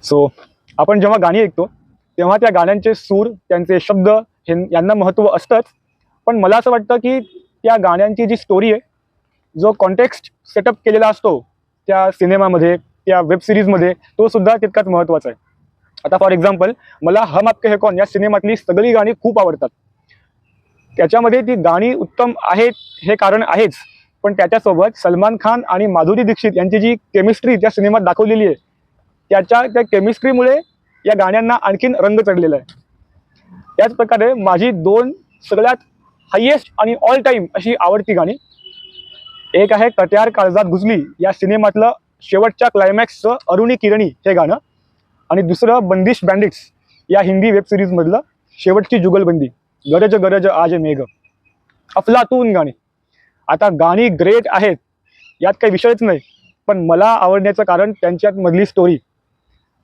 So आपण जेव्हा गाणी ऐकतो तेव्हा त्या गाण्यांचे सूर, त्यांचे शब्द यांना महत्त्व असतंच. पण मला असं वाटतं की त्या गाण्यांची जी स्टोरी आहे, जो कॉन्टेक्स्ट सेटअप केलेला असतो त्या सिनेमामध्ये, त्या वेब सिरीजमध्ये, तो सुद्धा तितकाच महत्त्वाचा आहे. आता फॉर एक्झाम्पल, मला हम आपके है कौन या सिनेमातली सगळी गाणी खूप आवडतात. त्याच्यामध्ये ती गाणी उत्तम आहेत हे कारण आहेच, पण त्याच्यासोबत सलमान खान आणि माधुरी दीक्षित यांची जी केमिस्ट्री त्या सिनेमात दाखवलेली आहे, त्या केमिस्ट्रीमुळे या गाण्यांना आणखीन रंग चढलेला आहे. याच प्रकारे माझी दोन सगळ्यात हायेस्ट आणि ऑल टाईम अशी आवडती गाणी, एक आहे कट्यार काळजात घुसली या सिनेमातलं शेवटच्या क्लायमॅक्सचं अरुणी किरणी हे गाणं, आणि दुसरं बंदिश बँडिट्स या हिंदी वेब सिरीजमधलं शेवटची जुगलबंदी, गरज गरज आज मेघ, अफलातून गाणी. आता गाणी ग्रेट आहेत, यात काही विषयच नाही, पण मला आवडण्याचं कारण त्यांच्यात मधली स्टोरी,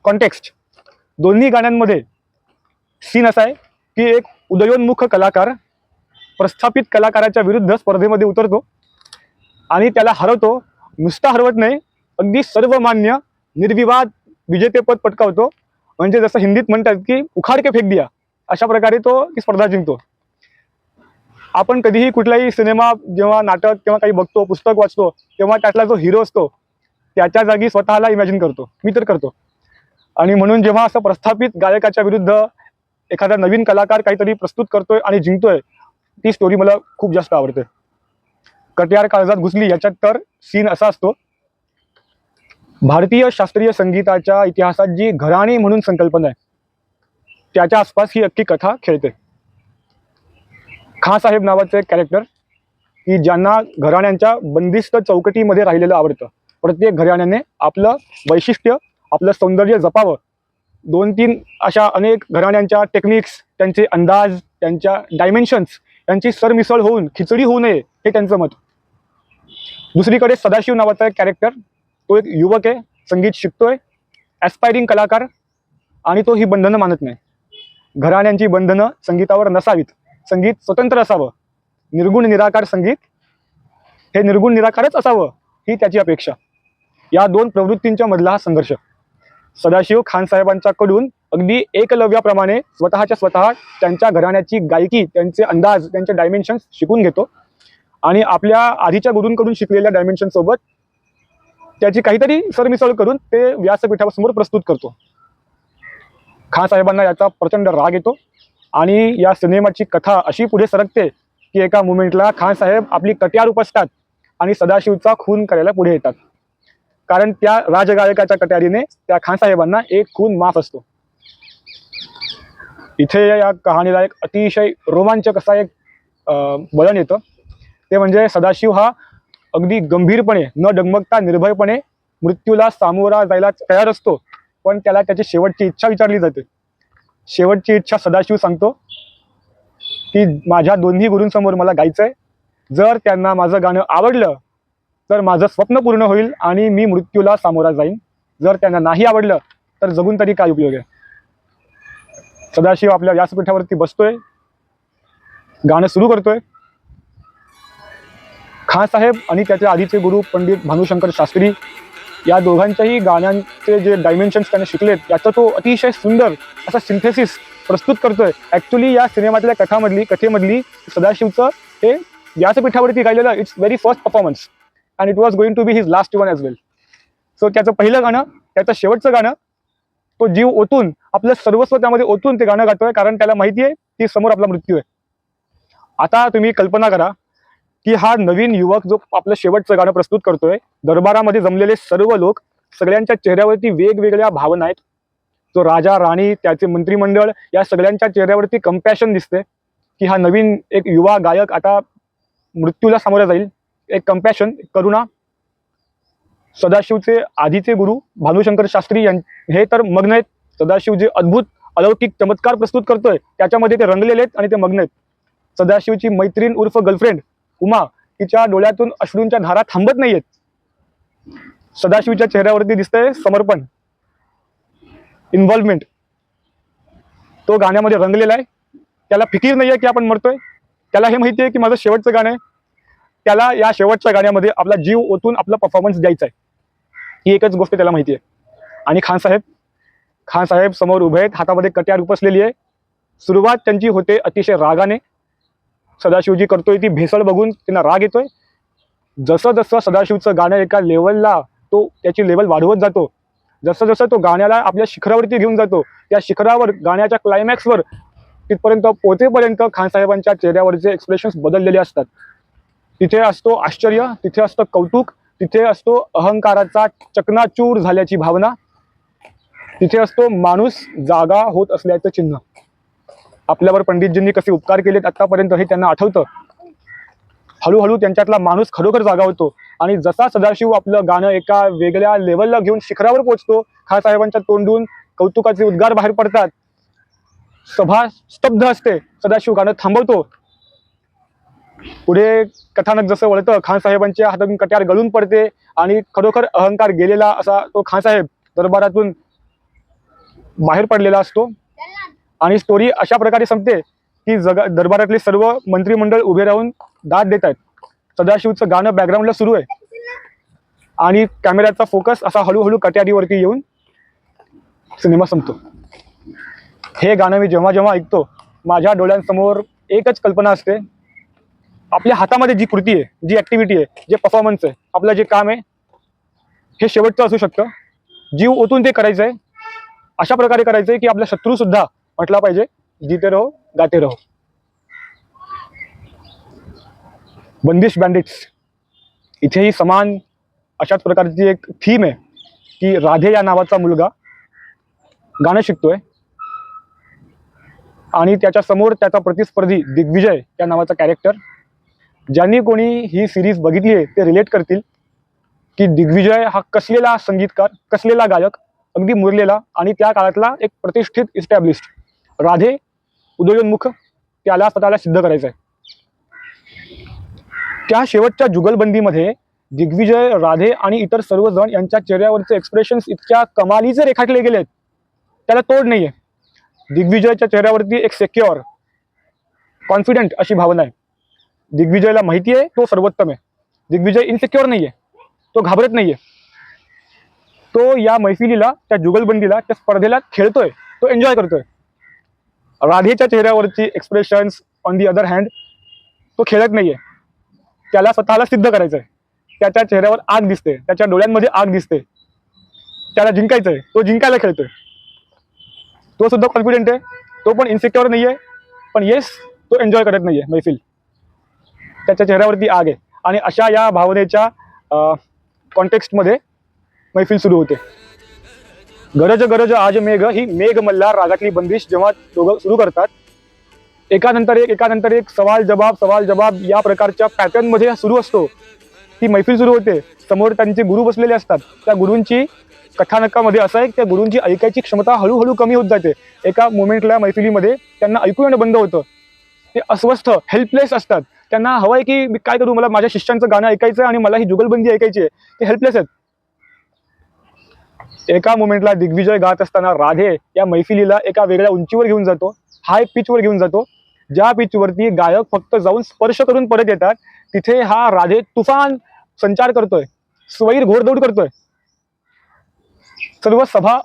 कॉन्टेक्स्ट. दोन्ही गाण्यांमध्ये सीन असा आहे की एक उदयोन्मुख कलाकार प्रस्थापित कलाकाराच्या विरुद्ध स्पर्धेमध्ये उतरतो आणि त्याला हरवतो. नुसता हरवत नाही, अगदी सर्वमान्य निर्विवाद विजेतेपद पटकावतो. म्हणजे जसं हिंदीत म्हणतात की उखाड के फेक दिया, अशा प्रकारे तो ती स्पर्धा जिंकतो. आपण कधीही कुठलाही सिनेमा, जेव्हा नाटक किंवा काही बघतो, पुस्तक वाचतो, तेव्हा त्यातला जो हिरो असतो त्याच्या जागी स्वतःला इमॅजिन करतो, मी तर करतो. आणि म्हणून जेव्हा असं प्रस्थापित गायकाच्या विरुद्ध एखादा नवीन कलाकार काहीतरी प्रस्तुत करतोय आणि जिंकतोय, ती स्टोरी मला खूप जास्त आवडते. कट्यार काळजात घुसली याच्यात तर सीन असा असतो, भारतीय शास्त्रीय संगीताच्या इतिहासात जी घराणी म्हणून संकल्पना आहे त्याच्या आसपास ही अख्खी कथा खेळते. खां साहेब नावाचं एक कॅरेक्टर की ज्यांना घराण्यांच्या बंदिस्त चौकटीमध्ये राहिलेलं आवडतं. प्रत्येक घराण्याने आपलं वैशिष्ट्य, आपलं सौंदर्य जपावं. 2-3 अशा अनेक घराण्यांच्या टेक्निक्स, त्यांचे अंदाज, त्यांच्या डायमेन्शन्स यांची सरमिसळ होऊन खिचडी होऊ नये हे त्यांचं मत. दुसरीकडे सदाशिव नावाचा एक कॅरेक्टर, तो एक युवक आहे, संगीत शिकतोय, ॲस्पायरिंग कलाकार, आणि तो ही बंधनं मानत नाही. घराण्यांची बंधनं संगीतावर नसावीत, संगीत स्वतंत्र असावं, निर्गुण निराकार संगीत हे निर्गुण निराकारच असावं ही त्याची अपेक्षा. या दोन प्रवृत्तींच्या मधला हा संघर्ष सदाशिव खानसाहेबांच्या कडून अगदी एकलव्याप्रमाणे स्वतः त्यांच्या घराण्याची गायकी, त्यांचे अंदाज, त्यांचे डायमेन्शन्स शिकून घेतो आणि आपल्या आधीच्या गुरूंकडून शिकलेल्या डायमेन्शन सोबत त्याची काहीतरी सरमिसळ करून ते व्यासपीठासमोर प्रस्तुत करतो. खान साहेबांना याचा प्रचंड राग येतो आणि या सिनेमाची कथा अशी पुढे सरकते की एका मुमेंटला खान साहेब आपली कट्यार उपसतात आणि सदाशिवचा खून करायला पुढे येतात, कारण त्या राजगायकाच्या कट्यारीने त्या खान साहेबांना एक खून माफ असतो. इथे या कहाणीला एक अतिशय रोमांचक असा एक वळण येतं. ते म्हणजे सदाशिव हा अगदी गंभीरपणे, न डगमगता निर्भयपणे मृत्यूला सामोरा जायला तयार असतो, पण त्याला त्याची शेवटची इच्छा विचारली जाते. शेवटची इच्छा सदाशिव सांगतो की माझ्या दोन्ही गुरूंसमोर मला गायचंय, जर त्यांना माझं गाणं आवडलं तर माझं स्वप्न पूर्ण होईल आणि मी मृत्यूला सामोरा जाईन, जर त्यांना नाही आवडलं तर जगून तरी काय उपयोग आहे. सदाशिव आपल्या व्यासपीठावरती बसतोय, गाणं सुरू करतोय. खान साहेब आणि त्याचे आधीचे गुरु पंडित भानुशंकर शास्त्री या दोघांच्याही गाण्यांचे जे डायमेन्शन्स त्याने शिकलेत याचा तो अतिशय सुंदर असा सिंथेसिस प्रस्तुत करतोय. ॲक्च्युली या सिनेमातल्या कथेमधली सदाशिवचं हे व्यासपीठावरती गायलेलं it's very first performance and it was going to be his last one as well. So त्याचं पहिलं गाणं, त्याचं शेवटचं गाणं, तो जीव ओतून, आपलं सर्वस्व त्यामध्ये ओतून ते गाणं गातोय, कारण त्याला माहिती आहे की समोर आपला मृत्यू आहे. आता तुम्ही कल्पना करा की हा नवीन युवक जो आपलं शेवटचं गाणं प्रस्तुत करतोय, दरबारामध्ये जमलेले सर्व लोक, सगळ्यांच्या चेहऱ्यावरती वेगवेगळ्या भावना आहेत. जो राजा, राणी, त्याचे मंत्रिमंडळ, या सगळ्यांच्या चेहऱ्यावरती कंपॅशन दिसते की हा नवीन एक युवा गायक आता मृत्यूला सामोरा जाईल. एक कंपॅशन, करुणा. सदाशिवचे आधीचे गुरु भानुशंकर शास्त्री हे तर मग्न आहेत. सदाशिव जे अद्भुत अलौकिक चमत्कार प्रस्तुत करतोय त्याच्यामध्ये ते रंगलेले आहेत आणि ते मग्न आहेत. सदाशिवची मैत्रीण उर्फ गर्लफ्रेंड उमा, तिच्या डोळ्यातून अश्रूंच्या धारा थांबत नाहीयेत. सदाशिवच्या चेहऱ्यावरती दिसतंय समर्पण, इन्व्हॉल्वमेंट. तो गाण्यामध्ये रंगलेला आहे. त्याला फिकीर नाहीये की आपण मरतोय. त्याला हे माहिती आहे की माझं शेवटचं गाणं आहे. त्याला या शेवटच्या गाण्यामध्ये आपला जीव ओतून आपला परफॉर्मन्स द्यायचा आहे, ही एकच गोष्ट त्याला माहिती आहे. आणि खान साहेब खान साहेब समोर उभे आहेत, हातामध्ये कट्यार उपसलेली आहे. सुरुवात त्यांची होते अतिशय रागाने. सदाशिवजी करतोय ती भेसळ बघून त्यांना राग येतोय. जसं जसं सदाशिवचं गाणं एका लेवलला तो त्याची लेवल वाढवत जातो, जसं जसं तो गाण्याला आपल्या शिखरावरती घेऊन जातो, त्या शिखरावर गाण्याच्या क्लायमॅक्सवर तिथपर्यंत पोहोचेपर्यंत खानसाहेबांच्या चेहऱ्यावरचे एक्सप्रेशन्स बदललेले असतात. तिथे असतो आश्चर्य, तिथे असतं कौतुक, तिथे असतो अहंकाराचा चकनाचूर झाल्याची भावना, तिथे असतो माणूस जागा होत असल्याचं चिन्ह. आपल्यावर पंडितजींनी कसे उपकार केलेत आतापर्यंत हे त्यांना आठवतं. हळूहळू त्यांच्यातला माणूस खरोखर जागा होतो आणि जसा सदाशिव आपलं गाणं एका वेगळ्या लेवलला घेऊन शिखरावर पोहोचतो, खानसाहेबांच्या तोंडून कौतुकाचे उद्गार बाहेर पडतात. सभा स्तब्ध असते. सदाशिव गाणं थांबवतो. पुढे कथानक जसं वळतं, खानसाहेबांच्या हातातून कट्यार गळून पडते आणि खरोखर अहंकार गेलेला असा तो खानसाहेब दरबारातून बाहेर पडलेला असतो. आणि स्टोरी अशा प्रकारे संपते की दरबारातले सर्व मंत्रिमंडळ उभे राहून दाद देत आहेत. सदाशिवचं गाणं बॅकग्राऊंडला सुरू आहे आणि कॅमेऱ्याचा फोकस असा हळूहळू कट्यारीवरती येऊन सिनेमा संपतो. हे गाणं मी जेव्हा जेव्हा ऐकतो, माझ्या डोळ्यांसमोर एकच कल्पना असते. आपल्या हातामध्ये जी कृती आहे, जी ॲक्टिव्हिटी आहे, जे परफॉर्मन्स आहे, आपलं जे काम आहे, हे शेवटचं असू शकतं. जीव ओतून ते करायचं आहे, अशा प्रकारे करायचं आहे की आपला शत्रूसुद्धा म्हटला पाहिजे, जीते रहो गाते रहो. बंदिश बँडिट्स इथेही समान अशाच प्रकारची एक थीम आहे की राधे या नावाचा मुलगा गाणं शिकतोय आणि त्याच्या समोर त्याचा प्रतिस्पर्धी दिग्विजय या नावाचा कॅरेक्टर. ज्यांनी कोणी ही सिरीज बघितली आहे ते रिलेट करतील की दिग्विजय हा कसलेला संगीतकार, कसलेला गायक, अगदी मुरलेला आणि त्या काळातला एक प्रतिष्ठित इस्टॅब्लिश्ड. राधे उदयोन्मुख, त्याला स्वतःला सिद्ध करायचं आहे. त्या शेवटच्या जुगलबंदीमध्ये दिग्विजय, राधे आणि इतर सर्वजण यांच्या चेहऱ्यावरचे एक्सप्रेशन्स इतक्या कमालीचे रेखाटले गेलेत, त्याला तोड नाहीये. दिग्विजयच्या चेहऱ्यावरती एक सेक्युअर, कॉन्फिडंट अशी भावना आहे. दिग्विजयला माहिती आहे तो सर्वोत्तम आहे. दिग्विजय इनसिक्युअर नाहीये, तो घाबरत नाहीये. तो या मैफिलीला, त्या जुगलबंदीला, त्या स्पर्धेला खेळतोय, तो एन्जॉय करतोय. राधेच्या चेहऱ्यावरची expressions on the other hand, तो खेळत नाहीये, त्याला स्वतःला सिद्ध करायचंय. त्याच्या चेहऱ्यावर आग दिसते, त्याच्या डोळ्यांमध्ये आग दिसते, त्याला जिंकायचंय, तो जिंकायला खेळतोय. तो सुद्धा कॉन्फिडेंट आहे, तो पण इनसिक्युअर नाहीये, पण येस, तो एन्जॉय करत नाहीये मैफिल. त्याच्या चेहऱ्यावरती आग आहे आणि अशा या भावनेच्या कॉन्टेक्स्टमध्ये मैफिल सुरू होते. गरज गरज आज मेघ ही मेघ मल्हार रागातली बंदिश जेव्हा दोघं सुरू करतात, एकानंतर एक सवाल जवाब या प्रकारच्या पॅटर्नमध्ये सुरू असतो. ती मैफिल सुरू होते. समोर त्यांचे गुरु बसलेले असतात. त्या गुरूंची कथानकामध्ये असं आहे, त्या गुरूंची ऐकायची क्षमता हळूहळू कमी होत जाते. एका मोमेंटला मैफिलीमध्ये त्यांना ऐकू येणं बंद होतं. ते अस्वस्थ, हेल्पलेस असतात. त्यांना हवं आहे की मी काय करू, मला माझ्या शिष्यांचं गाणं ऐकायचं आहे आणि मला ही जुगलबंदी ऐकायची आहे. ते हेल्पलेस आहेत. एका मोमेंटला दिग्विजय गात असताना राधे या मैफिलीला एका वेगळ्या उंचीवर घेऊन जातो, हाय पिचवर घेऊन जातो. ज्या पिचवरती गायक फक्त जाऊन स्पर्श करून परत येतात, तिथे हा राधे तुफान संचार करतोय, स्वैर घोडदौड करतोय. सर्व सभा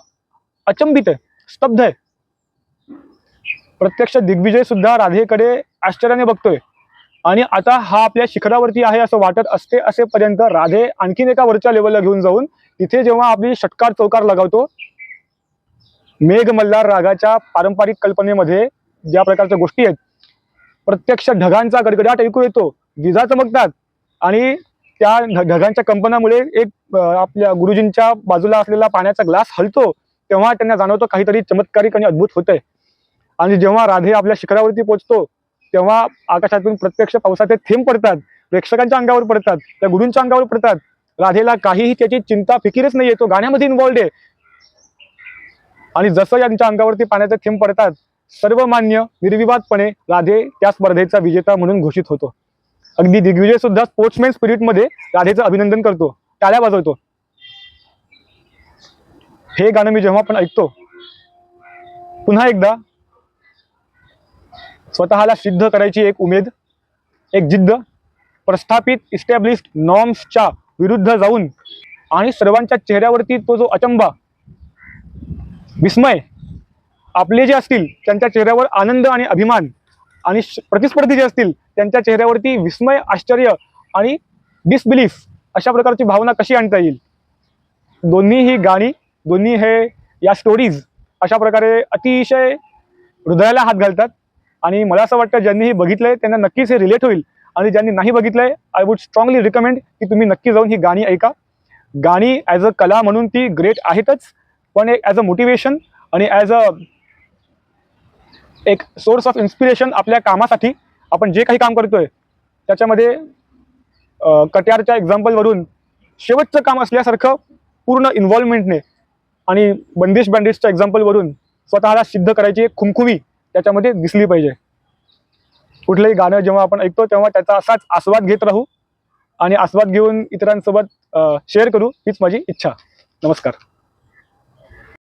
अचंबित आहे, स्तब्ध आहे. प्रत्यक्ष दिग्विजय सुद्धा राधेकडे आश्चर्याने बघतोय आणि आता हा आपल्या शिखरावरती आहे असं वाटत असते असेपर्यंत राधे आणखीन एका वरच्या लेवलला घेऊन जाऊन तिथे जेव्हा आपली षटकार चौकार लगावतो, मेघ मल्हार रागाच्या पारंपरिक कल्पनेमध्ये ज्या प्रकारच्या गोष्टी आहेत, प्रत्यक्ष ढगांचा गडगडाट ऐकू येतो, विजा चमकतात आणि त्या ढगांच्या कंपनामुळे एक आपल्या गुरुजींच्या बाजूला असलेला पाण्याचा ग्लास हलतो, तेव्हा त्यांना जाणवतो काहीतरी चमत्कारिक आणि अद्भुत होतंय. आणि जेव्हा राधे आपल्या शिखरावरती पोहोचतो, तेव्हा आकाशातून प्रत्यक्ष पावसाचे थेंब पडतात, प्रेक्षकांच्या अंगावर पडतात, त्या गुरूंच्या अंगावर पडतात. राधेला काहीही त्याची चिंता फिकीरच नाहीये, तो गाण्यामध्ये इन्व्हॉल्ड आहे. आणि जसं यांच्या अंगावरती पाण्याचे थेंब पडतात, सर्वमान्य निर्विवादपणे राधे त्या स्पर्धेचा विजेता म्हणून घोषित होतो. अगदी दिग्विजय सुद्धा स्पोर्ट्समॅन स्पिरिटमध्ये राधेचं अभिनंदन करतो, टाळ्या वाजवतो. हे गाणं मी जेव्हा पण ऐकतो, पुन्हा एकदा स्वतःला सिद्ध करायची एक उमेद, एक जिद्द, प्रस्थापित इस्टॅब्लिश्ड नॉर्म्सच्या विरुद्ध जाऊन आणि सर्वांच्या चेहऱ्यावरती तो जो अचंबा, विस्मय आपले जे असतील त्यांच्या चेहऱ्यावर आनंद आणि अभिमान, आणि प्रतिस्पर्धी जे असतील त्यांच्या चेहऱ्यावरती विस्मय, आश्चर्य आणि डिसबिलीफ अशा प्रकारची भावना कशी आणता येईल. दोन्ही ही गाणी, दोन्ही हे या स्टोरीज अशा प्रकारे अतिशय हृदयाला हात घालतात. आणि मला असं वाटतं ज्यांनी हे बघितलंय त्यांना नक्कीच हे रिलेट होईल. आणि ज्यांनी नाही बघितलंय, आय वुड स्ट्रॉंगली रिकमेंड की तुम्ही नक्की जाऊन ही गाणी ऐका. गाणी ॲज अ कला म्हणून ती ग्रेट आहेतच, पण ॲज अ मोटिवेशन आणि ॲज अ एक सोर्स ऑफ इन्स्पिरेशन आपल्या कामासाठी, आपण जे काही काम करतोय त्याच्यामध्ये कट्यारच्या एक्झाम्पलवरून शेवटचं काम असल्यासारखं पूर्ण इन्व्हॉल्वमेंटने आणि बंदिश बँडिशच्या एक्झाम्पलवरून स्वतःला सिद्ध करायची एक खुमखुमी त्याच्यामध्ये दिसली पाहिजे. कुठलंही गाणं जेव्हा आपण ऐकतो तेव्हा त्याचा असाच आस्वाद घेत राहू आणि आस्वाद घेऊन इतरांसोबत शेअर करू, हीच माझी इच्छा. नमस्कार.